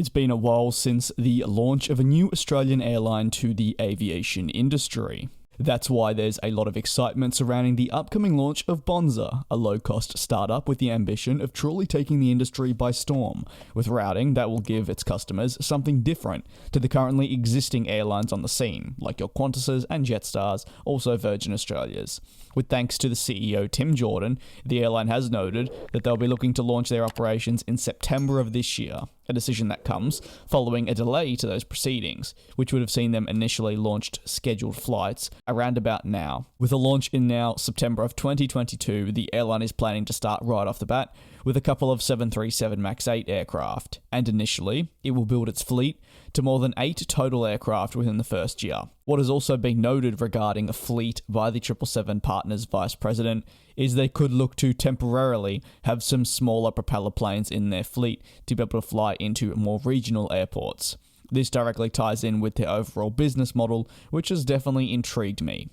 It's been a while since the launch of a new Australian airline to the aviation industry. That's why there's a lot of excitement surrounding the upcoming launch of Bonza, a low-cost startup with the ambition of truly taking the industry by storm, with routing that will give its customers something different to the currently existing airlines on the scene, like your Qantases and Jetstars, also Virgin Australias. With thanks to the CEO Tim Jordan, the airline has noted that they'll be looking to launch their operations in September of this year, a decision that comes following a delay to those proceedings, which would have seen them initially launched scheduled flights around about now. With a launch in now September of 2022, the airline is planning to start right off the bat with a couple of 737 MAX 8 aircraft, and initially, it will build its fleet to more than 8 total aircraft within the first year. What has also been noted regarding a fleet by the 777 Partners Vice President is they could look to temporarily have some smaller propeller planes in their fleet to be able to fly into more regional airports. This directly ties in with their overall business model, which has definitely intrigued me.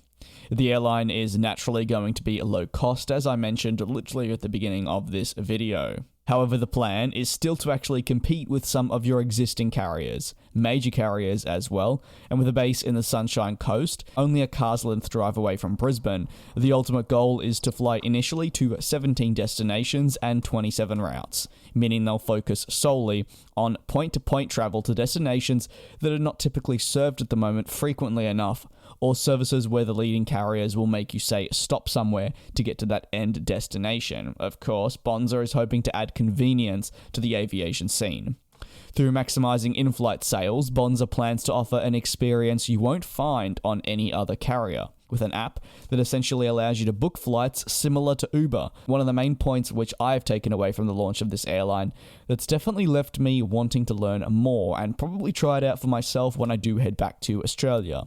The airline is naturally going to be low cost, as I mentioned literally at the beginning of this video. However, the plan is still to actually compete with some of your existing carriers, major carriers as well, and with a base in the Sunshine Coast, only a car's length drive away from Brisbane. The ultimate goal is to fly initially to 17 destinations and 27 routes, meaning they'll focus solely on point-to-point travel to destinations that are not typically served at the moment frequently enough, or services where the leading carriers will make you say stop somewhere to get to that end destination. Of course, Bonza is hoping to add convenience to the aviation scene. Through maximizing in-flight sales, Bonza plans to offer an experience you won't find on any other carrier, with an app that essentially allows you to book flights similar to Uber. One of the main points which I've taken away from the launch of this airline that's definitely left me wanting to learn more and probably try it out for myself when I do head back to Australia.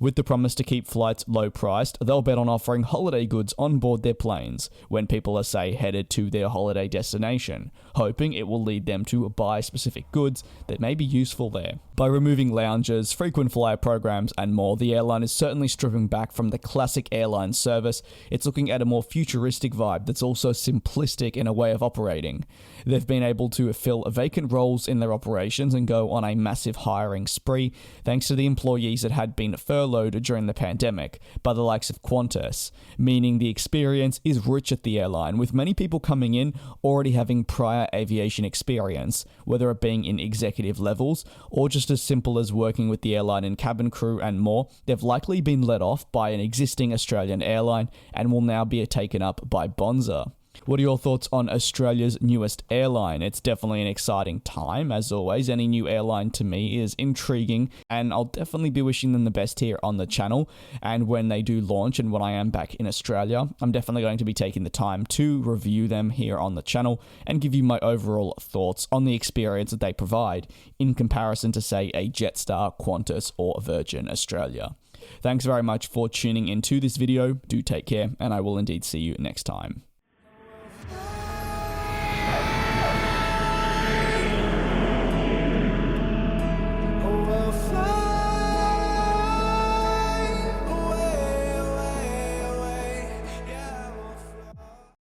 With the promise to keep flights low priced, they'll bet on offering holiday goods on board their planes when people are, say, headed to their holiday destination, hoping it will lead them to buy specific goods that may be useful there. By removing lounges, frequent flyer programs, and more, the airline is certainly stripping back from the classic airline service. It's looking at a more futuristic vibe that's also simplistic in a way of operating. They've been able to fill vacant roles in their operations and go on a massive hiring spree thanks to the employees that had been furloughed during the pandemic by the likes of Qantas, meaning the experience is rich at the airline, with many people coming in already having prior aviation experience, whether it being in executive levels or just as simple as working with the airline in cabin crew and more. They've likely been let off by an existing Australian airline and will now be taken up by Bonza. What are your thoughts on Australia's newest airline? It's definitely an exciting time. As always, any new airline to me is intriguing, and I'll definitely be wishing them the best here on the channel. And when they do launch and when I am back in Australia, I'm definitely going to be taking the time to review them here on the channel and give you my overall thoughts on the experience that they provide in comparison to, say, a Jetstar, Qantas, or Virgin Australia. Thanks very much for tuning into this video. Do take care, and I will indeed see you next time.